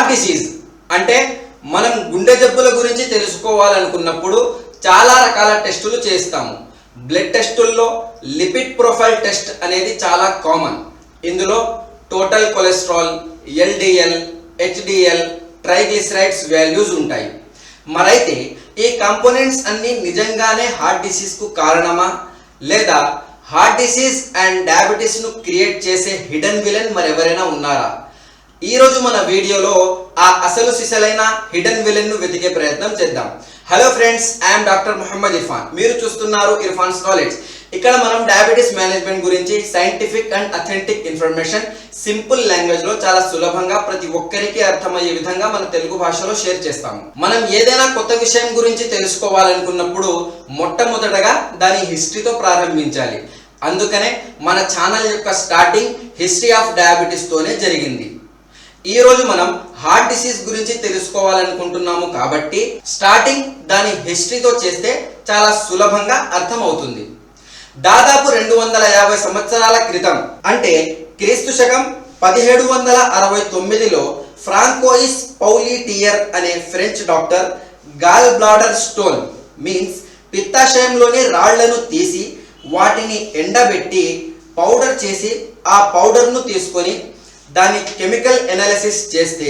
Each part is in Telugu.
హార్ట్ డిసీజ్ అంటే మనం గుండె జబ్బుల గురించి తెలుసుకోవాలనుకున్నప్పుడు చాలా రకాల టెస్టులు చేస్తాము. బ్లడ్ టెస్టుల్లో లిపిడ్ ప్రొఫైల్ టెస్ట్ అనేది చాలా కామన్. ఇందులో total cholesterol, LDL, HDL, triglycerides values ఉంటాయి. మరైతే ఈ కాంపోనెంట్స్ అన్ని నిజంగానే హార్ట్ డిసీజ్కు కారణమా, లేదా హార్ట్ డిసీజ్ అండ్ డయాబెటీస్ను క్రియేట్ చేసే హిడెన్ విలన్ మరెవరైనా ఉన్నారా? ఈరోజు మన వీడియోలో ఆ అసలు సిసలైన హిడెన్ విలన్ ను వెతికే ప్రయత్నం చేద్దాం. Hello friends, I am doctor Mohammed Irfan. మీరు చూస్తున్నారు ఇర్ఫాన్స్ నాలెడ్జ్. ఇక్కడ మనం డయాబెటీస్ మేనేజ్మెంట్ గురించి scientific and authentic information simple language లో చాలా సులభంగా ప్రతి ఒక్కరికి అర్థమయ్యే విధంగా మన తెలుగు భాషలో షేర్ చేస్తాము. మనం ఏదైనా కొత్త విషయం గురించి తెలుసుకోవాలనుకున్నప్పుడు మొట్టమొదటగా దాని హిస్టరీతో ప్రారంభించాలి. అందుకనే మన ఛానల్ యొక్క స్టార్టింగ్ హిస్టరీ ఆఫ్ డయాబెటీస్ తోనే జరిగింది. ఈ రోజు మనం హార్ట్ డిసీజ్ గురించి తెలుసుకోవాలనుకుంటున్నాము కాబట్టి స్టార్టింగ్ దాని హిస్టరీతో చేస్తే చాలా సులభంగా అర్థమవుతుంది. దాదాపు 250 సంవత్సరాల క్రితం అంటే క్రీస్తు శకం 1769లో ఫ్రాంకోయిస్ పౌలిటియర్ అనే French doctor gall bladder stone means పిత్తాశయంలోని రాళ్లను తీసి వాటిని ఎండబెట్టి పౌడర్ చేసి ఆ పౌడర్ను తీసుకొని దాని కెమికల్ ఎనాలిసిస్ చేస్తే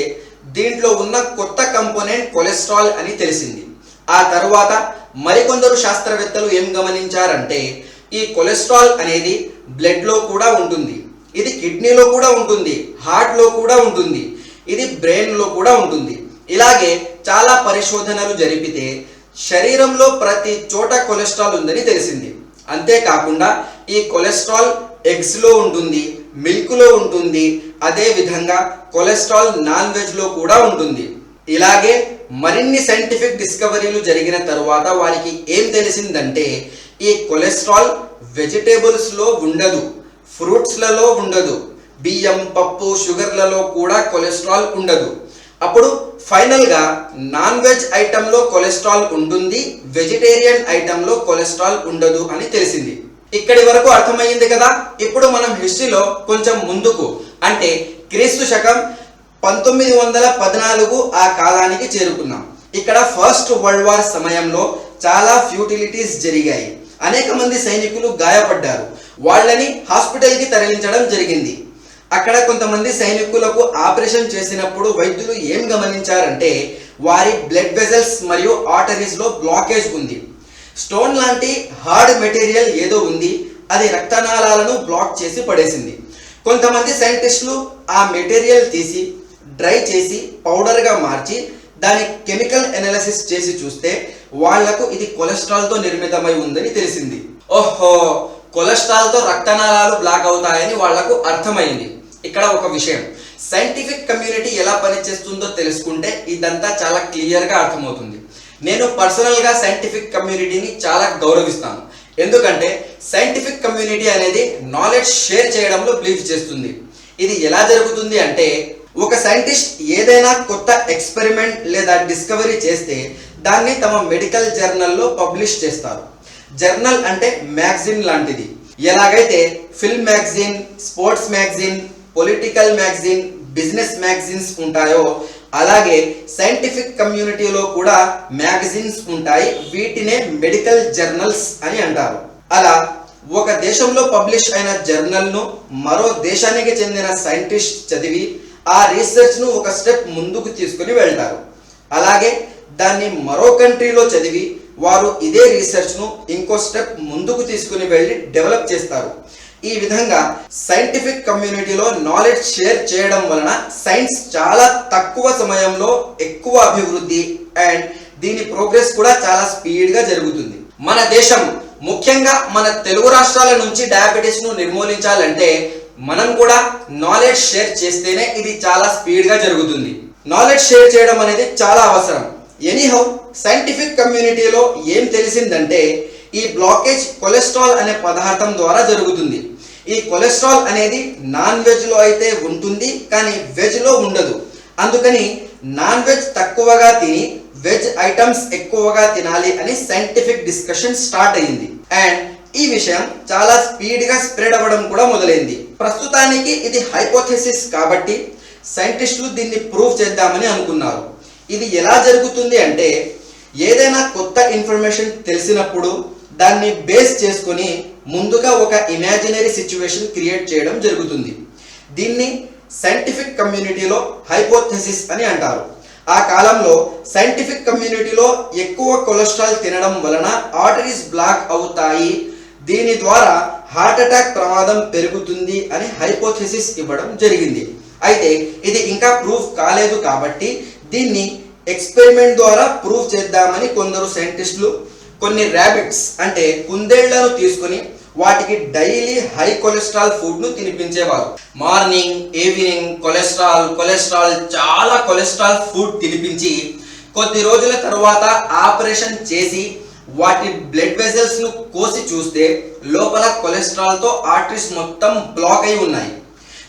దీంట్లో ఉన్న కొత్త కంపోనెంట్ కొలెస్ట్రాల్ అని తెలిసింది. ఆ తరువాత మరికొందరు శాస్త్రవేత్తలు ఏం గమనించారంటే ఈ కొలెస్ట్రాల్ అనేది బ్లడ్ లో కూడా ఉంటుంది, ఇది కిడ్నీలో కూడా ఉంటుంది, హార్ట్ లో కూడా ఉంటుంది, ఇది బ్రెయిన్ లో కూడా ఉంటుంది. ఇలాగే చాలా పరిశోధనలు జరిపితే శరీరంలో ప్రతి చోట కొలెస్ట్రాల్ ఉందని తెలిసింది. అంతేకాకుండా ఈ కొలెస్ట్రాల్ ఎగ్స్ లో ఉంటుంది, మిల్క్ లో ఉంటుంది, అదే విధంగా కొలెస్ట్రాల్ నాన్ వెజ్ లో కూడా ఉంటుంది. ఇలాగే మరిన్ని సైంటిఫిక్ డిస్కవరీలు జరిగిన తరువాత వారికి ఏం తెలిసిందంటే ఈ కొలెస్ట్రాల్ వెజిటేబుల్స్ లో ఉండదు, ఫ్రూట్స్ లలో ఉండదు, బియ్యం, పప్పు, షుగర్లలో కూడా కొలెస్ట్రాల్ ఉండదు. అప్పుడు ఫైనల్ గా నాన్ వెజ్ ఐటమ్ లో కొలెస్ట్రాల్ ఉంటుంది, వెజిటేరియన్ ఐటమ్ లో కొలెస్ట్రాల్ ఉండదు అని తెలిసింది. ఇక్కడి వరకు అర్థమైంది కదా. ఇప్పుడు మనం హిస్టరీలో కొంచెం ముందుకు అంటే క్రీస్తు శకం 1914 ఆ కాలానికి చేరుకున్నాం. ఇక్కడ ఫస్ట్ వరల్డ్ వార్ సమయంలో చాలా ఫ్యూటిలిటీస్ జరిగాయి. అనేక మంది సైనికులు గాయపడ్డారు. వాళ్ళని హాస్పిటల్ కి తరలించడం జరిగింది. అక్కడ కొంతమంది సైనికులకు ఆపరేషన్ చేసినప్పుడు వైద్యులు ఏం గమనించారంటే వారి బ్లడ్ వెజల్స్ మరియు ఆర్టరీస్ లో బ్లాకేజ్ ఉంది. స్టోన్ లాంటి హార్డ్ మెటీరియల్ ఏదో ఉంది, అది రక్తనాళాలను బ్లాక్ చేసి పడేసింది. కొంతమంది సైంటిస్టులు ఆ మెటీరియల్ తీసి డ్రై చేసి పౌడర్గా మార్చి దాని కెమికల్ ఎనాలిసిస్ చేసి చూస్తే వాళ్లకు ఇది కొలెస్ట్రాల్తో నిర్మితమై ఉందని తెలిసింది. ఓహో, కొలెస్ట్రాల్తో రక్తనాళాలు బ్లాక్ అవుతాయని వాళ్లకు అర్థమైంది. ఇక్కడ ఒక విషయం, సైంటిఫిక్ కమ్యూనిటీ ఎలా పనిచేస్తుందో తెలుసుకుంటే ఇదంతా చాలా క్లియర్గా అర్థమవుతుంది. నేను పర్సనల్గా సైంటిఫిక్ కమ్యూనిటీని చాలా గౌరవిస్తాను. ఎందుకంటే సైంటిఫిక్ కమ్యూనిటీ అనేది నాలెడ్జ్ షేర్ చేయడంలో బిలీవ్ చేస్తుంది. ఇది ఎలా జరుగుతుంది అంటే ఒక సైంటిస్ట్ ఏదైనా కొత్త ఎక్స్పెరిమెంట్ లేదా డిస్కవరీ చేస్తే దాన్ని తమ మెడికల్ జర్నల్లో పబ్లిష్ చేస్తారు. జర్నల్ అంటే మ్యాగజైన్ లాంటిది. ఎలాగైతే film magazine, sports magazine, political magazine, business magazines ఉంటాయో అలాగే సైంటిఫిక్ కమ్యూనిటీలో కూడా మ్యాగజైన్స్ ఉంటాయి. వీటినే మెడికల్ జర్నల్స్ అని అంటారు. అలా ఒక దేశంలో పబ్లిష్ అయిన జర్నల్ ను మరో దేశానికి చెందిన సైంటిస్ట్ చదివి ఆ రీసెర్చ్ ను ఒక స్టెప్ ముందుకు తీసుకుని వెళ్తారు. అలాగే దాన్ని మరో కంట్రీలో చదివి వారు ఇదే రీసెర్చ్ ను ఇంకో స్టెప్ ముందుకు తీసుకుని వెళ్ళి డెవలప్ చేస్తారు. ఈ విధంగా సైంటిఫిక్ కమ్యూనిటీలో నాలెడ్జ్ షేర్ చేయడం వలన సైన్స్ చాలా తక్కువ సమయంలో ఎక్కువ అభివృద్ధి అండ్ దీని ప్రోగ్రెస్ కూడా చాలా స్పీడ్గా జరుగుతుంది. మన దేశం ముఖ్యంగా మన తెలుగు రాష్ట్రాల నుంచి డయాబెటీస్ ను నిర్మూలించాలంటే మనం కూడా నాలెడ్జ్ షేర్ చేస్తేనే ఇది చాలా స్పీడ్గా జరుగుతుంది. నాలెడ్జ్ షేర్ చేయడం అనేది చాలా అవసరం. ఎనీహౌ సైంటిఫిక్ కమ్యూనిటీలో ఏం తెలిసిందంటే ఈ బ్లాకేజ్ కొలెస్ట్రాల్ అనే పదార్థం ద్వారా జరుగుతుంది. ఈ కొలెస్ట్రాల్ అనేది నాన్ వెజ్ లో అయితే ఉంటుంది, కానీ వెజ్ లో ఉండదు. అందుకని నాన్ వెజ్ తక్కువగా తిని వెజ్ ఐటమ్స్ ఎక్కువగా తినాలి అని సైంటిఫిక్ డిస్కషన్ స్టార్ట్ అయ్యింది. అండ్ ఈ విషయం చాలా స్పీడ్ గా స్ప్రెడ్ అవ్వడం కూడా మొదలైంది. ప్రస్తుతానికి ఇది హైపోథెసిస్ కాబట్టి సైంటిస్టులు దీన్ని ప్రూవ్ చేద్దామని అనుకున్నారు. ఇది ఎలా జరుగుతుంది అంటే, ఏదైనా కొత్త ఇన్ఫర్మేషన్ తెలిసినప్పుడు దాన్ని బేస్ చేసుకొని ముందుగా ఒక ఇమాజినరీ సిచ్యువేషన్ క్రియేట్ చేయడం జరుగుతుంది. దీన్ని సైంటిఫిక్ కమ్యూనిటీలో హైపోథెసిస్ అని అంటారు. ఆ కాలంలో సైంటిఫిక్ కమ్యూనిటీలో ఎక్కువ కొలెస్ట్రాల్ తినడం వలన ఆర్టరీస్ బ్లాక్ అవుతాయి, దీని ద్వారా హార్ట్ అటాక్ ప్రమాదం పెరుగుతుంది అని హైపోథెసిస్ ఇవ్వడం జరిగింది. అయితే ఇది ఇంకా ప్రూఫ్ కాలేదు కాబట్టి దీన్ని ఎక్స్పెరిమెంట్ ద్వారా ప్రూవ్ చేద్దామని కొందరు సైంటిస్టులు కొన్ని ర్యాబిట్స్ అంటే కుందేళ్లను తీసుకుని వాటికి డైలీ హై కొలెస్ట్రాల్ ఫుడ్ను తినిపించేవారు. మార్నింగ్ ఈవినింగ్ కొలెస్ట్రాల్ చాలా కొలెస్ట్రాల్ ఫుడ్ తినిపించి కొద్ది రోజుల తర్వాత ఆపరేషన్ చేసి వాటి బ్లడ్ వెజల్స్ను కోసి చూస్తే లోపల కొలెస్ట్రాల్తో ఆర్టరీస్ మొత్తం బ్లాక్ అయి ఉన్నాయి.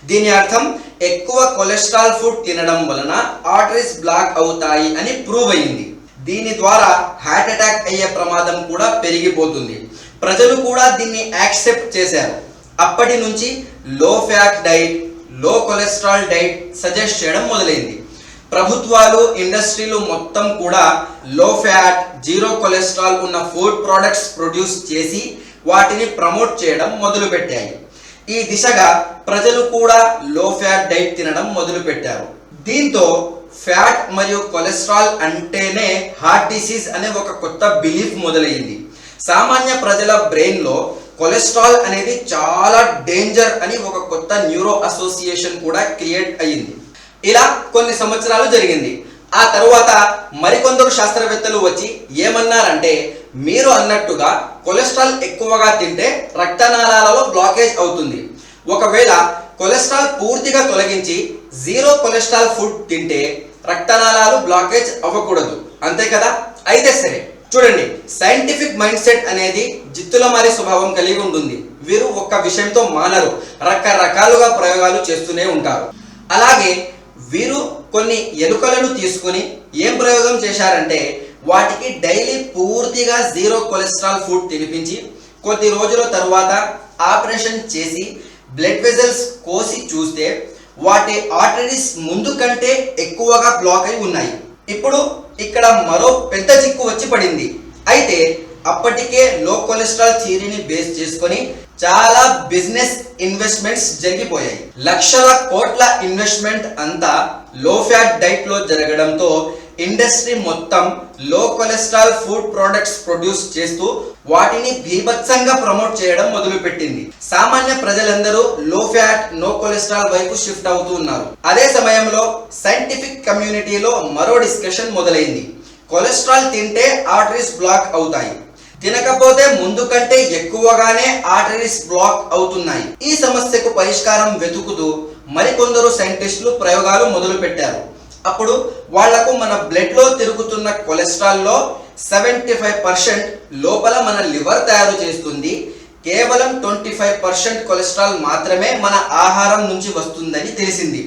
దీని అర్థం ఎక్కువ కొలెస్ట్రాల్ ఫుడ్ తినడం వలన ఆర్టరీస్ బ్లాక్ అవుతాయి అని ప్రూవ్ అయింది. దీని ద్వారా హార్ట్ అటాక్ అయ్యే ప్రమాదం కూడా పెరిగిపోతుంది. ప్రజలు కూడా దీన్ని యాక్సెప్ట్ చేశారు. అప్పటి నుంచి లో ఫ్యాట్ డైట్, లో కొలెస్ట్రాల్ డైట్ సజెస్ట్ చేయడం మొదలైంది. ప్రభుత్వాలు, ఇండస్ట్రీలు మొత్తం కూడా లో ఫ్యాట్, జీరో కొలెస్ట్రాల్ ఉన్న ఫుడ్ ప్రోడక్ట్స్ ప్రొడ్యూస్ చేసి వాటిని ప్రమోట్ చేయడం మొదలుపెట్టాయి. ఈ దిశగా ప్రజలు కూడా లో ఫ్యాట్ డైట్ తినడం మొదలుపెట్టారు. దీంతో ఫ్యాట్ మరియు కొలెస్ట్రాల్ అంటేనే హార్ట్ డిసీజ్ అనే ఒక కొత్త బిలీఫ్ మొదలైంది. సామాన్య ప్రజల బ్రెయిన్లో కొలెస్ట్రాల్ అనేది చాలా డేంజర్ అని ఒక కొత్త న్యూరో అసోసియేషన్ కూడా క్రియేట్ అయ్యింది. ఇలా కొన్ని సంవత్సరాలు జరిగింది. ఆ తరువాత మరికొందరు శాస్త్రవేత్తలు వచ్చి ఏమన్నారంటే, మీరు అన్నట్టుగా కొలెస్ట్రాల్ ఎక్కువగా తింటే రక్తనాళాలలో బ్లాకేజ్ అవుతుంది. ఒకవేళ కొలెస్ట్రాల్ పూర్తిగా తొలగించి జీరో కొలెస్ట్రాల్ ఫుడ్ తింటే రక్తనాళాలు బ్లాకేజ్ అవ్వకూడదు, అంతే కదా? అయితే సరే, చూడండి, సైంటిఫిక్ మైండ్ సెట్ అనేది జిత్తుల మారి స్వభావం కలిగి ఉంటుంది. వీరు ఒక్క విషయంతో మానరు, రకరకాలుగా ప్రయోగాలు చేస్తూనే ఉంటారు. అలాగే వీరు కొన్ని ఎలుకలను తీసుకుని ఏం ప్రయోగం చేశారంటే, వాటికి డైలీ పూర్తిగా జీరో కొలెస్ట్రాల్ ఫుడ్ తినిపించి కొద్ది రోజుల తర్వాత ఆపరేషన్ చేసి బ్లడ్ వెజల్స్ కోసి చూస్తే వాటి ఆర్టరీస్ ముందు కంటే ఎక్కువగా బ్లాక్ అయి ఉన్నాయి. ఇప్పుడు ఇక్కడ మరో పెద్ద చిక్కు వచ్చి పడింది. అయితే అప్పటికే లో కొలెస్ట్రాల్ థియరీని బేస్ చేసుకొని చాలా బిజినెస్ ఇన్వెస్ట్మెంట్స్ జరిగిపోయాయి. లక్షల కోట్ల ఇన్వెస్ట్మెంట్ అంతా లో ఫ్యాట్ డైట్ లో జరగడంతో ఇండస్ట్రీ మొత్తం లో కొలెస్ట్రాల్ ఫుడ్ ప్రొడక్ట్స్ ప్రొడ్యూస్ చేస్తూ వాటిని బీభత్సంగా ప్రమోట్ చేయడం మొదలుపెట్టింది. సామాన్య ప్రజలందరూ లో ఫ్యాట్, నో కొలెస్ట్రాల్ వైపు షిఫ్ట్ అవుతూ ఉన్నారు. అదే సమయంలో సైంటిఫిక్ కమ్యూనిటీలో మరో డిస్కషన్ మొదలైంది. కొలెస్ట్రాల్ తింటే ఆర్టరీస్ బ్లాక్ అవుతాయి, తినకపోతే ముందు కంటే ఎక్కువగానే ఆర్టరీస్ బ్లాక్ అవుతున్నాయి. ఈ సమస్యకు పరిష్కారం వెతుకుతూ మరికొందరు సైంటిస్టులు ప్రయోగాలు మొదలు పెట్టారు. అప్పుడు వాళ్లకు మన బ్లడ్ లో తిరుగుతున్న కొలెస్ట్రాల్ లో 75% లోపల మన లివర్ తయారు చేస్తుంది, కేవలం 25% కొలెస్ట్రాల్ మాత్రమే మన ఆహారం నుంచి వస్తుందని తెలిసింది.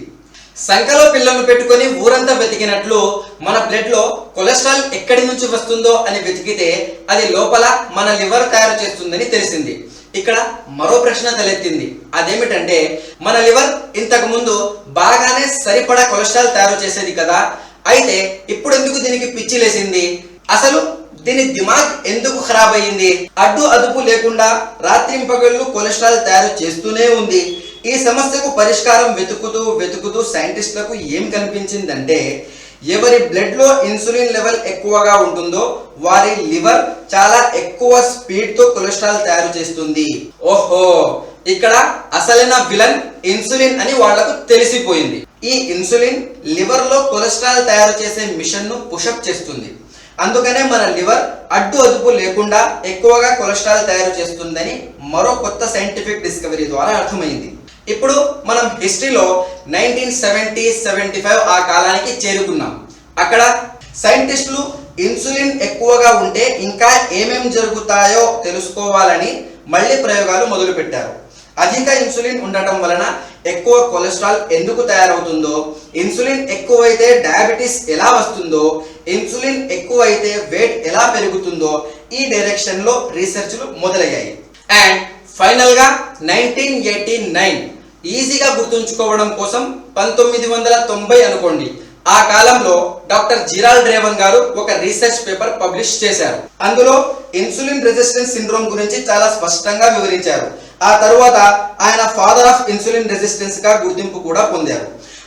సంకలో పిల్లలను పెట్టుకొని ఊరంతా వెతికినట్లు మన బ్లడ్ లో కొలెస్ట్రాల్ ఎక్కడి నుంచి వస్తుందో అని వెతికితే అది లోపల మన లివర్ తయారు చేస్తుందని తెలిసింది. ఇక్కడ మరో ప్రశ్న తలెత్తింది. అదేమిటంటే, మన లివర్ ఇంతకు ముందు బాగానే సరిపడా కొలెస్ట్రాల్ తయారు చేసేది కదా, అయితే ఇప్పుడు ఎందుకు దీనికి పిచ్చి లేసింది? అసలు దీని దిమాగ్ ఎందుకు ఖరాబ్ అయ్యింది? అడ్డు అదుపు లేకుండా రాత్రింపగళ్ళు కొలెస్ట్రాల్ తయారు చేస్తూనే ఉంది. ఈ సమస్యకు పరిష్కారం వెతుకుతూ సైంటిస్టులకు ఏం కనిపించిందంటే, ఎవరి బ్లడ్ లో ఇన్సులిన్ లెవెల్ ఎక్కువగా ఉంటుందో వారి లివర్ చాలా ఎక్కువ స్పీడ్ తో కొలెస్ట్రాల్ తయారు చేస్తుంది. ఓహో, ఇక్కడ అసలైన విలన్ ఇన్సులిన్ అని వాళ్లకు తెలిసిపోయింది. ఈ ఇన్సులిన్ లివర్ లో కొలెస్ట్రాల్ తయారు చేసే మిషన్ ను పుషప్ చేస్తుంది. అందుకనే మన లివర్ అడ్డు అదుపు లేకుండా ఎక్కువగా కొలెస్ట్రాల్ తయారు చేస్తుందని మరో కొత్త సైంటిఫిక్ డిస్కవరీ ద్వారా అర్థమైంది. ఇప్పుడు మనం హిస్టరీలో 1970-75 ఆ కాలానికి చేరుకున్నాం. అక్కడ సైంటిస్టులు ఇన్సులిన్ ఎక్కువగా ఉంటే ఇంకా ఏమేం జరుగుతాయో తెలుసుకోవాలని మళ్ళీ ప్రయోగాలు మొదలు పెట్టారు. అధిక ఇన్సులిన్ ఉండటం వలన ఎక్కువ కొలెస్ట్రాల్ ఎందుకు తయారవుతుందో, ఇన్సులిన్ ఎక్కువైతే డయాబెటీస్ ఎలా వస్తుందో, ఇన్సులిన్ ఎక్కువైతే వెయిట్ ఎలా పెరుగుతుందో ఈ డైరెక్షన్ లో రీసెర్చ్లు మొదలయ్యాయి. అండ్ ఫైనల్ గా 1989 ఈజీగా గుర్తుంచుకోవడం కోసం 1990 అనుకోండి. ఆ కాలంలో డాక్టర్ జిరాల్డ్ రేవన్ గారు ఒక రీసెర్చ్ పేపర్ పబ్లిష్ చేశారు. అందులో ఇన్సులిన్ రెసిస్టెన్స్ సిండ్రోమ్ గురించి చాలా స్పష్టంగా వివరించారు. ఆ తరువాత ఆయన ఫాదర్ ఆఫ్ ఇన్సులిన్ రెసిస్టెన్స్ గా గుర్తింపు కూడా పొందారు.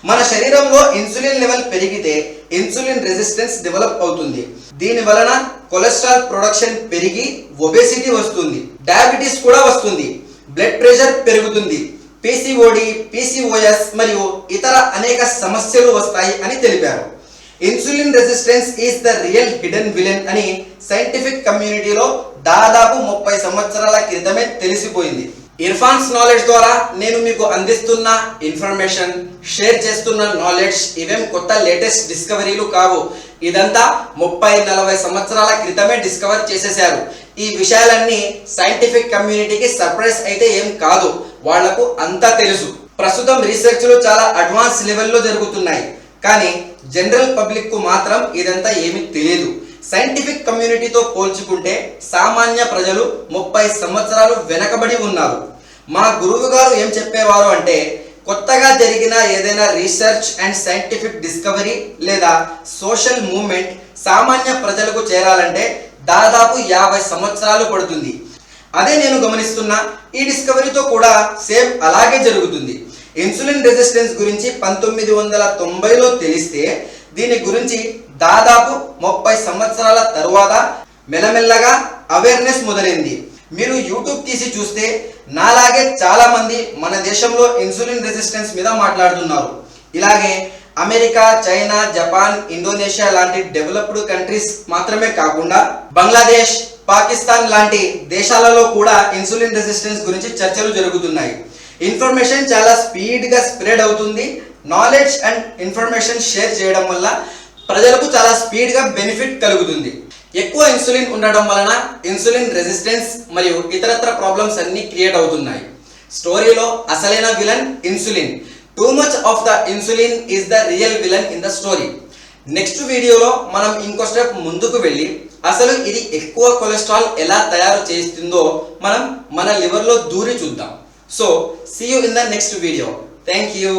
మన శరీరంలో ఇన్సులిన్ లెవెల్ పెరిగితే ఇన్సులిన్ రెసిస్టెన్స్ డెవలప్ అవుతుంది. దీని వలన కొలెస్ట్రాల్ ప్రొడక్షన్ పెరిగి ఒబేసిటీ వస్తుంది, డయాబెటీస్ కూడా వస్తుంది, బ్లడ్ ప్రెషర్ పెరుగుతుంది, పీసీఓడి, పీసీఓఎస్ మరియు ఇతర అనేక సమస్యలు వస్తాయి అని తెలిపారు. Insulin resistance is the real hidden villain అని సైంటిఫిక్ కమ్యూనిటీలో దాదాపు 30 సంవత్సరాల క్రితమే తెలిసిపోయింది. ఇర్ఫాన్స్ నాలెడ్జ్ ద్వారా నేను మీకు అందిస్తున్న ఇన్ఫర్మేషన్, షేర్ చేస్తున్న నాలెడ్జ్ ఇవేం కొత్త లేటెస్ట్ డిస్కవరీలు కావు. ఇదంతా 30-40 సంవత్సరాల క్రితమే డిస్కవర్ చేసేశారు. ఈ విషయాలన్నీ సైంటిఫిక్ కమ్యూనిటీకి సర్ప్రైజ్ అయితే ఏం కాదు, వాళ్లకు అంతా తెలుసు. ప్రస్తుతం రీసెర్చ్లు చాలా అడ్వాన్స్ లెవెల్లో జరుగుతున్నాయి, కానీ జనరల్ పబ్లిక్ కు మాత్రం ఇదంతా ఏమీ తెలియదు. సైంటిఫిక్ కమ్యూనిటీతో పోల్చుకుంటే సామాన్య ప్రజలు 30 సంవత్సరాలు వెనకబడి ఉన్నారు. మా గురువు గారు ఏం చెప్పేవారు అంటే, కొత్తగా జరిగిన ఏదైనా రీసెర్చ్ అండ్ సైంటిఫిక్ డిస్కవరీ లేదా సోషల్ మూవ్మెంట్ సామాన్య ప్రజలకు చేరాలంటే దాదాపు 50 సంవత్సరాలు పడుతుంది. అదే నేను గమనిస్తున్న ఈ డిస్కవరీతో కూడా సేమ్ అలాగే జరుగుతుంది. ఇన్సులిన్ రెసిస్టెన్స్ గురించి 1990లో తెలిస్తే దీని గురించి దాదాపు 30 సంవత్సరాల తరువాత మెల్లమెల్లగా అవేర్నెస్ మొదలైంది. మీరు యూట్యూబ్ తీసి చూస్తే నాలాగే చాలా మంది మన దేశంలో ఇన్సులిన్ రెసిస్టెన్స్ మీద మాట్లాడుతున్నారు. ఇలాగే అమెరికా, చైనా, జపాన్, ఇండోనేషియా లాంటి డెవలప్డ్ కంట్రీస్ మాత్రమే కాకుండా బంగ్లాదేశ్, పాకిస్తాన్ లాంటి దేశాలలో కూడా ఇన్సులిన్ రెసిస్టెన్స్ గురించి చర్చలు జరుగుతున్నాయి. ఇన్ఫర్మేషన్ చాలా స్పీడ్గా స్ప్రెడ్ అవుతుంది. నాలెడ్జ్ అండ్ ఇన్ఫర్మేషన్ షేర్ చేయడం వల్ల ప్రజలకు చాలా స్పీడ్గా బెనిఫిట్ కలుగుతుంది. ఎక్కువ ఇన్సులిన్ ఉండడం వలన ఇన్సులిన్ రెసిస్టెన్స్ మరియు ఇతరత్ర ప్రాబ్లమ్స్ అన్ని క్రియేట్ అవుతున్నాయి. స్టోరీలో అసలైన villain insulin. Too much of the insulin is the real villain in the story. Next వీడియోలో మనం ఇంకో స్టెప్ ముందుకు వెళ్ళి అసలు ఇది ఎక్కువ కొలెస్ట్రాల్ ఎలా తయారు చేస్తుందో మనం మన లివర్లో దూరి చూద్దాం. So see you in the next video. Thank you.